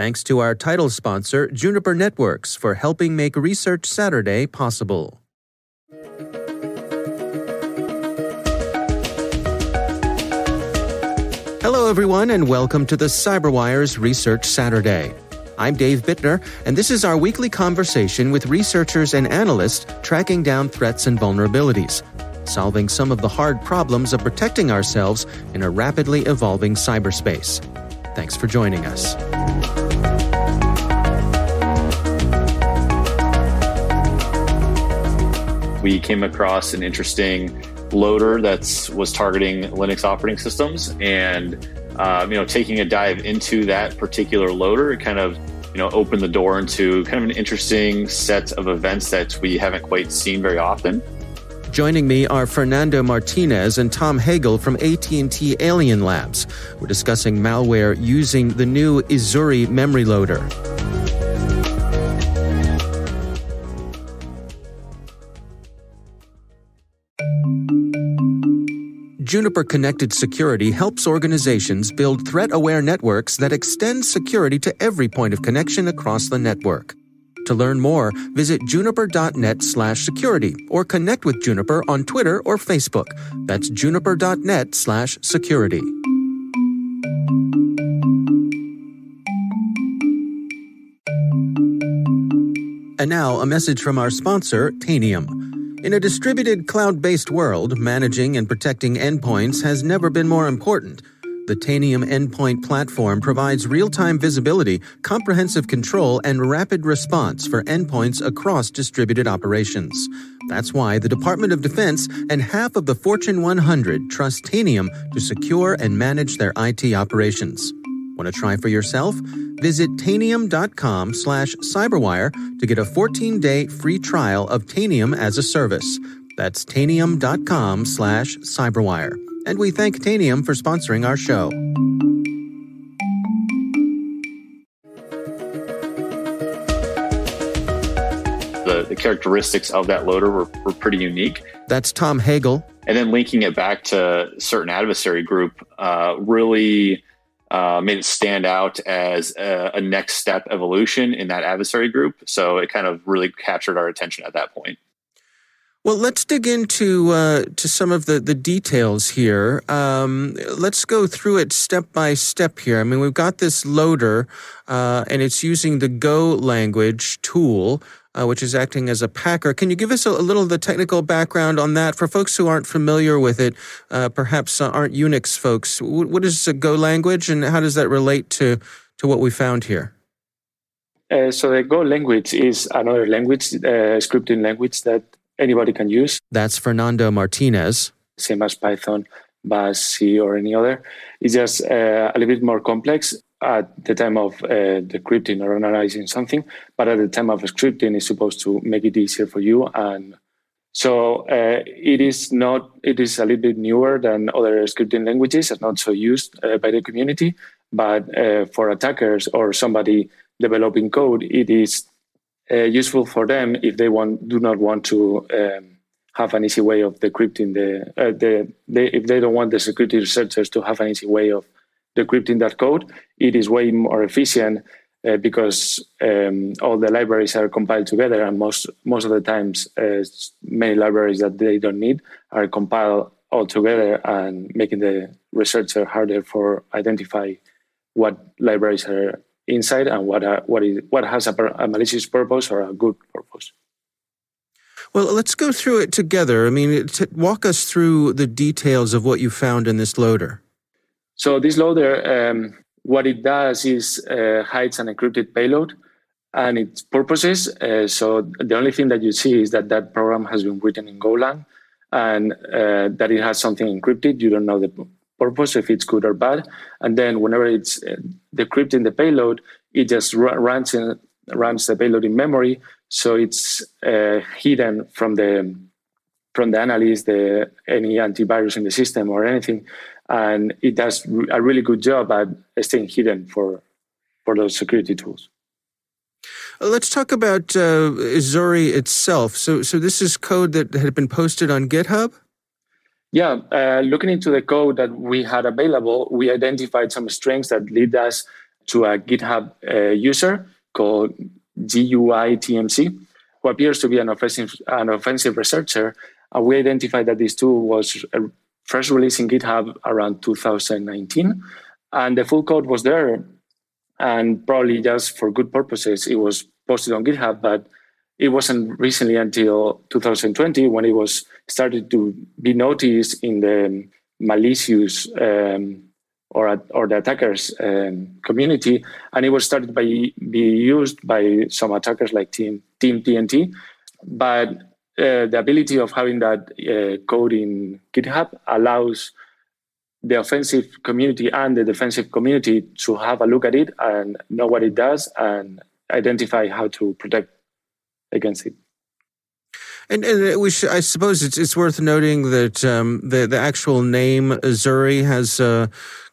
Thanks to our title sponsor, Juniper Networks, for helping make Research Saturday possible. Hello, everyone, and welcome to the CyberWire's Research Saturday. I'm Dave Bittner, and this is our weekly conversation with researchers and analysts tracking down threats and vulnerabilities, solving some of the hard problems of protecting ourselves in a rapidly evolving cyberspace. Thanks for joining us. We came across an interesting loader that was targeting Linux operating systems, and taking a dive into that particular loader, it kind of opened the door into kind of an interesting set of events that we haven't quite seen very often. Joining me are Fernando Martinez and Tom Hegel from AT&T Alien Labs. We're discussing malware using the new Ezuri memory loader. Juniper Connected Security helps organizations build threat-aware networks that extend security to every point of connection across the network. To learn more, visit juniper.net/security or connect with Juniper on Twitter or Facebook. That's juniper.net/security. And now, a message from our sponsor, Tanium. In a distributed cloud-based world, managing and protecting endpoints has never been more important. The Tanium endpoint platform provides real-time visibility, comprehensive control, and rapid response for endpoints across distributed operations. That's why the Department of Defense and half of the Fortune 100 trust Tanium to secure and manage their IT operations. Want to try for yourself? Visit tanium.com/cyberwire to get a 14-day free trial of Tanium as a service. That's tanium.com/cyberwire. And we thank Tanium for sponsoring our show. The characteristics of that loader were pretty unique. That's Tom Hegel. And then linking it back to certain adversary group really made it stand out as a next step evolution in that adversary group. So it kind of really captured our attention at that point. Well, let's dig into to some of the details here. Let's go through it step by step here. I mean, we've got this loader, and it's using the Go language tool, which is acting as a packer. Can you give us a little of the technical background on that for folks who aren't familiar with it, perhaps aren't Unix folks? What is a Go language, and how does that relate to what we found here? So the Go language is another language, scripting language that anybody can use. That's Fernando Martinez. Same as Python, Bash, C, or any other. It's just a little bit more complex at the time of decrypting or analyzing something, but at the time of scripting, it's supposed to make it easier for you. And so it is a little bit newer than other scripting languages. It's not so used by the community, but for attackers or somebody developing code, it is useful for them if they do not want to have an easy way of decrypting if they don't want the security researchers to have an easy way of decrypting that code. It is way more efficient because all the libraries are compiled together, and most of the times many libraries that they don't need are compiled all together, and making the researcher harder for identify what libraries are inside and what has a malicious purpose or a good purpose. Well, let's go through it together. I mean, walk us through the details of what you found in this loader. So this loader, what it does is hides an encrypted payload and its purposes. So the only thing that you see is that program has been written in Golang, and that it has something encrypted. You don't know the purpose, if it's good or bad. And then whenever it's decrypting the payload, it just runs the payload in memory. So it's hidden from the analyst, any antivirus in the system or anything. And it does a really good job at staying hidden for those security tools. Let's talk about Ezuri itself. So this is code that had been posted on GitHub? Yeah, looking into the code that we had available, we identified some strengths that lead us to a GitHub user called GUITMC, who appears to be an offensive researcher. And we identified that this tool was first released in GitHub around 2019. And the full code was there. And probably just for good purposes, it was posted on GitHub, but it wasn't recently until 2020 when it was started to be noticed in the malicious or the attackers community, and it was started by be used by some attackers like Team TNT. But the ability of having that code in GitHub allows the offensive community and the defensive community to have a look at it and know what it does and identify how to protect against it. And I suppose it's worth noting that the actual name Ezuri has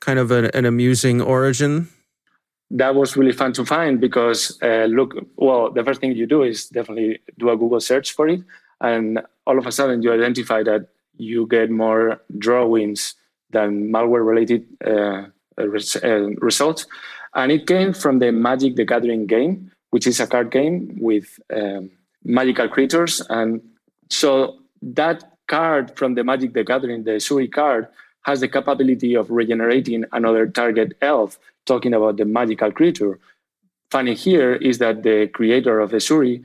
kind of an amusing origin. That was really fun to find because, the first thing you do is definitely do a Google search for it. And all of a sudden you identify that you get more drawings than malware-related results. And it came from the Magic the Gathering game, which is a card game with magical creatures. And so that card from the Magic the Gathering, the Ezuri card, has the capability of regenerating another target elf, talking about the magical creature. Funny here is that the creator of Ezuri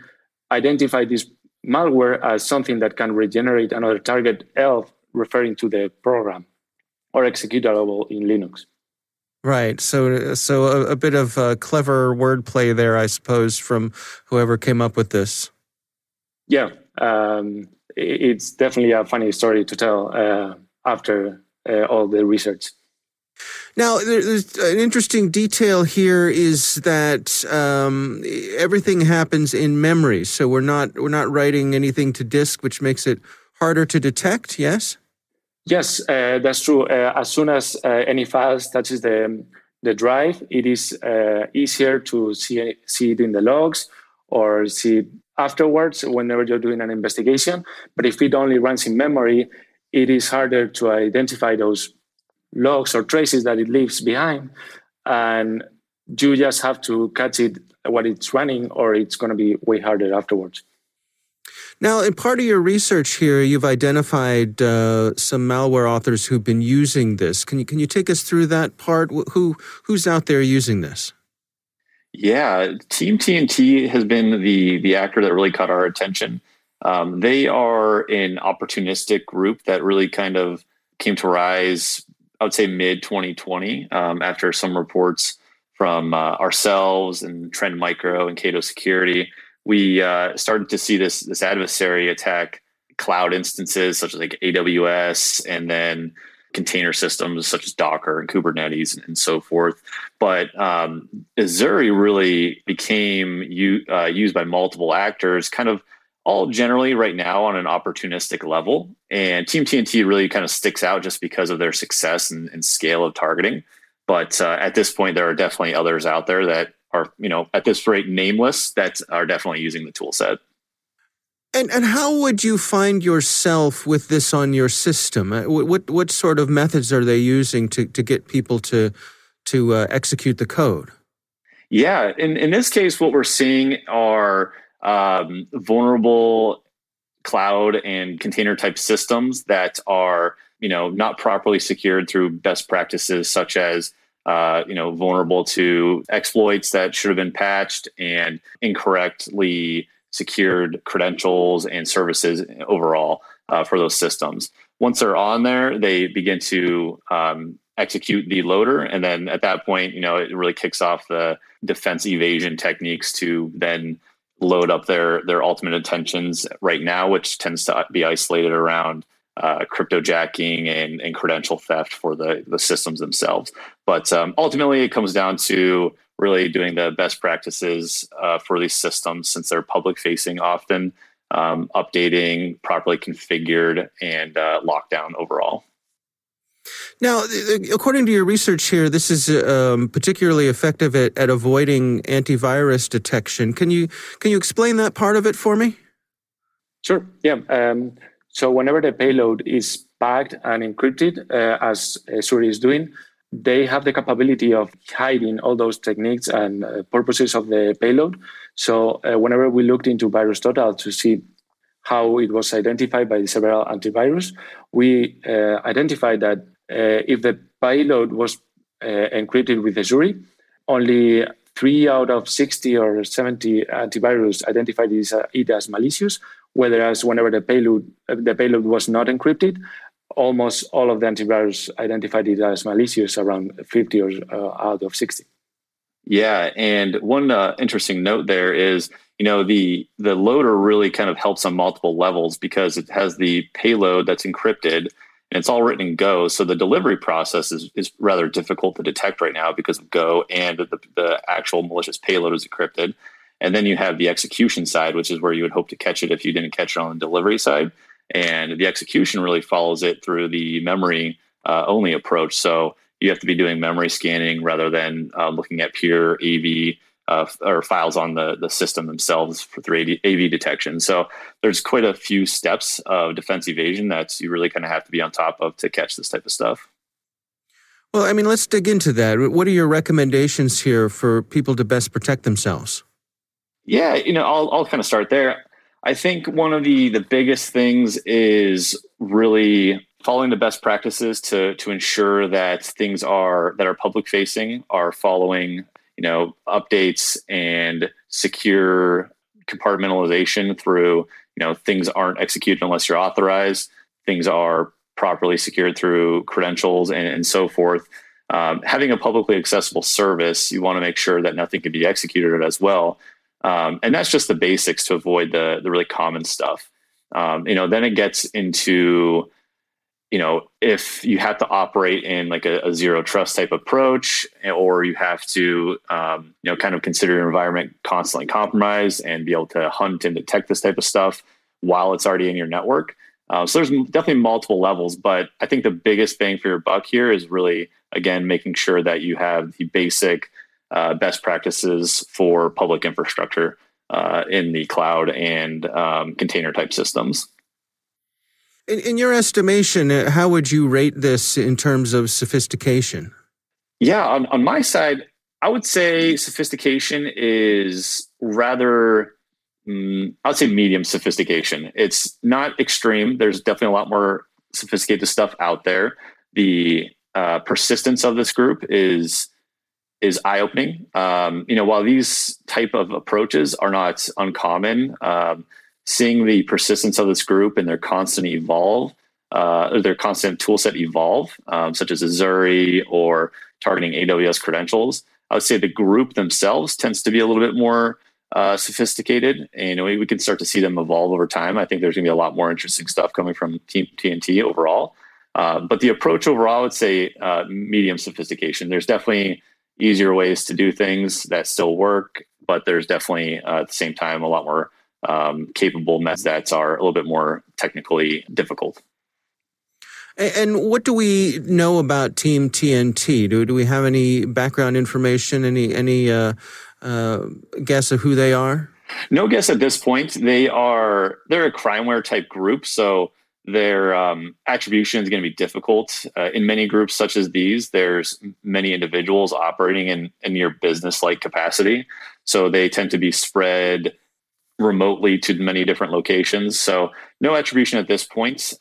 identified this malware as something that can regenerate another target elf, referring to the program or executable in Linux. Right. So a bit of clever wordplay there, I suppose, from whoever came up with this. Yeah, it's definitely a funny story to tell after all the research. Now, there's an interesting detail here is that everything happens in memory. So we're not writing anything to disk, which makes it harder to detect. Yes. Yes, that's true. As soon as any files touches the drive, it is easier to see it in the logs or see it afterwards whenever you're doing an investigation. But if it only runs in memory, it is harder to identify those logs or traces that it leaves behind. And you just have to catch it while it's running, or it's going to be way harder afterwards. Now, in part of your research here, you've identified some malware authors who've been using this. Can you take us through that part? Who's out there using this? Yeah, Team TNT has been the actor that really caught our attention. They are an opportunistic group that really kind of came to rise, I would say, mid-2020, after some reports from ourselves and Trend Micro and Cato Security. We started to see this adversary attack cloud instances such as like AWS and then container systems such as Docker and Kubernetes and so forth. But Ezuri really became used by multiple actors, kind of all generally right now on an opportunistic level. And Team TNT really kind of sticks out just because of their success and scale of targeting. But at this point, there are definitely others out there that are, at this rate, nameless, that are definitely using the tool set. And how would you find yourself with this on your system? What sort of methods are they using to get people to execute the code? Yeah, in this case, what we're seeing are vulnerable cloud and container type systems that are, not properly secured through best practices, such as vulnerable to exploits that should have been patched and incorrectly secured credentials and services overall for those systems. Once they're on there, they begin to execute the loader. And then at that point, it really kicks off the defense evasion techniques to then load up their ultimate intentions right now, which tends to be isolated around cryptojacking and credential theft for the systems themselves. But ultimately, it comes down to really doing the best practices for these systems, since they're public facing often, updating, properly configured, and locked down overall. Now, according to your research here, this is particularly effective at avoiding antivirus detection. Can you explain that part of it for me? Sure. Yeah. So whenever the payload is packed and encrypted, as Ezuri is doing, they have the capability of hiding all those techniques and purposes of the payload. So whenever we looked into VirusTotal to see how it was identified by several antivirus, we identified that if the payload was encrypted with Ezuri, only 3 out of 60 or 70 antivirus identified it as malicious, whereas whenever the payload was not encrypted, almost all of the antivirus identified it as malicious, around 50 or out of 60. Yeah, and one interesting note there is, the loader really kind of helps on multiple levels because it has the payload that's encrypted and it's all written in Go. So the delivery process is rather difficult to detect right now because of Go, and the actual malicious payload is encrypted. And then you have the execution side, which is where you would hope to catch it if you didn't catch it on the delivery side. And the execution really follows it through the memory only approach. So you have to be doing memory scanning rather than looking at pure AV or files on the system themselves through AV detection. So there's quite a few steps of defense evasion that you really kind of have to be on top of to catch this type of stuff. Well, I mean, let's dig into that. What are your recommendations here for people to best protect themselves? Yeah, I'll kind of start there. I think one of the biggest things is really following the best practices to ensure that things that are public facing are following, updates and secure compartmentalization through, things aren't executed unless you're authorized. Things are properly secured through credentials and so forth. Having a publicly accessible service, you want to make sure that nothing can be executed as well. And that's just the basics to avoid the really common stuff. Then it gets into, if you have to operate in like a zero trust type approach, or you have to, kind of consider your environment constantly compromised and be able to hunt and detect this type of stuff while it's already in your network. So there's definitely multiple levels, but I think the biggest bang for your buck here is really, again, making sure that you have the basic best practices for public infrastructure in the cloud and container type systems. In your estimation, how would you rate this in terms of sophistication? Yeah, on my side, I would say sophistication is rather, I would say medium sophistication. It's not extreme. There's definitely a lot more sophisticated stuff out there. The persistence of this group is eye-opening. While these type of approaches are not uncommon, seeing the persistence of this group and their constant tool set evolve, such as Ezuri or targeting AWS credentials, I would say the group themselves tends to be a little bit more sophisticated, and we can start to see them evolve over time. I think there's going to be a lot more interesting stuff coming from Team TNT overall. But the approach overall, I would say medium sophistication. There's definitely easier ways to do things that still work, but there's definitely at the same time a lot more capable methods that are a little bit more technically difficult. And what do we know about Team TNT? Do we have any background information? Any guess of who they are? No guess at this point. They're a crimeware type group, so their attribution is going to be difficult. In many groups such as these, there's many individuals operating in your business-like capacity. So they tend to be spread remotely to many different locations. So no attribution at this point,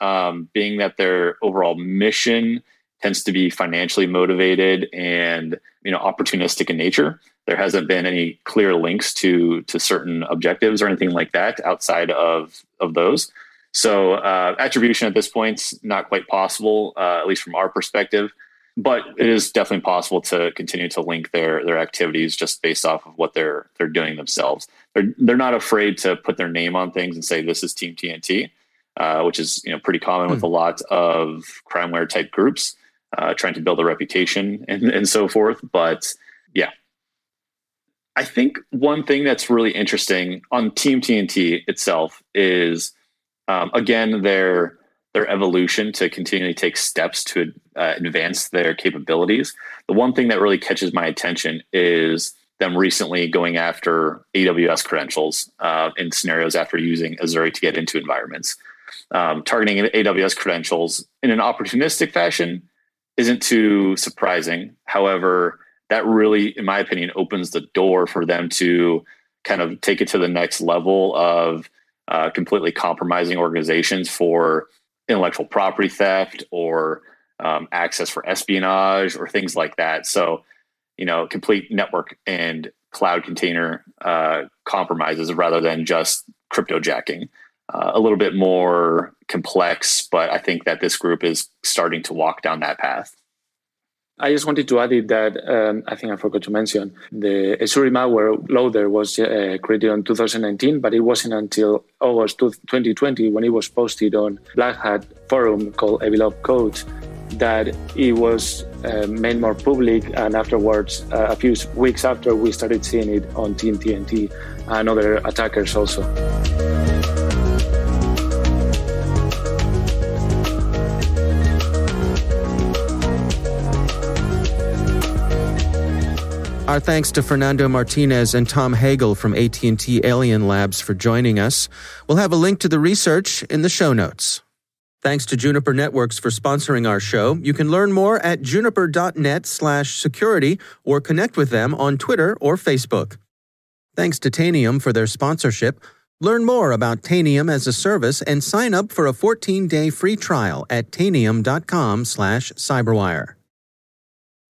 being that their overall mission tends to be financially motivated and opportunistic in nature. There hasn't been any clear links to certain objectives or anything like that outside of those. So attribution at this point, not quite possible, at least from our perspective, but it is definitely possible to continue to link their activities just based off of what they're doing themselves. They're not afraid to put their name on things and say this is Team TNT, which is pretty common with a lot of crimeware type groups trying to build a reputation and so forth. But yeah, I think one thing that's really interesting on Team TNT itself is again, their evolution to continually take steps to advance their capabilities. The one thing that really catches my attention is them recently going after AWS credentials in scenarios after using Ezuri to get into environments. Targeting AWS credentials in an opportunistic fashion isn't too surprising. However, that really, in my opinion, opens the door for them to kind of take it to the next level of completely compromising organizations for intellectual property theft or access for espionage or things like that. So, complete network and cloud container compromises rather than just cryptojacking. A little bit more complex, but I think that this group is starting to walk down that path. I just wanted to add it that I think I forgot to mention the Ezuri malware loader was created in 2019, but it wasn't until August 2020 when it was posted on Black Hat forum called Evilop Codes that it was made more public, and afterwards, a few weeks after, we started seeing it on AT&T and other attackers also. Our thanks to Fernando Martinez and Tom Hegel from AT&T Alien Labs for joining us. We'll have a link to the research in the show notes. Thanks to Juniper Networks for sponsoring our show. You can learn more at juniper.net/security or connect with them on Twitter or Facebook. Thanks to Tanium for their sponsorship. Learn more about Tanium as a service and sign up for a 14-day free trial at tanium.com/cyberwire.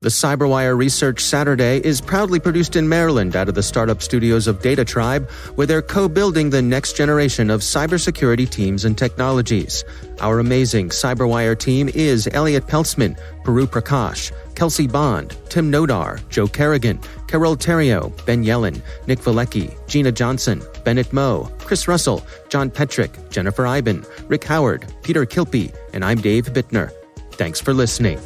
The CyberWire Research Saturday is proudly produced in Maryland out of the startup studios of Data Tribe, where they're co-building the next generation of cybersecurity teams and technologies. Our amazing CyberWire team is Elliot Peltzman, Peru Prakash, Kelsey Bond, Tim Nodar, Joe Kerrigan, Carol Terrio, Ben Yellen, Nick Valecki, Gina Johnson, Bennett Moe, Chris Russell, John Petrick, Jennifer Iben, Rick Howard, Peter Kilpie, and I'm Dave Bittner. Thanks for listening.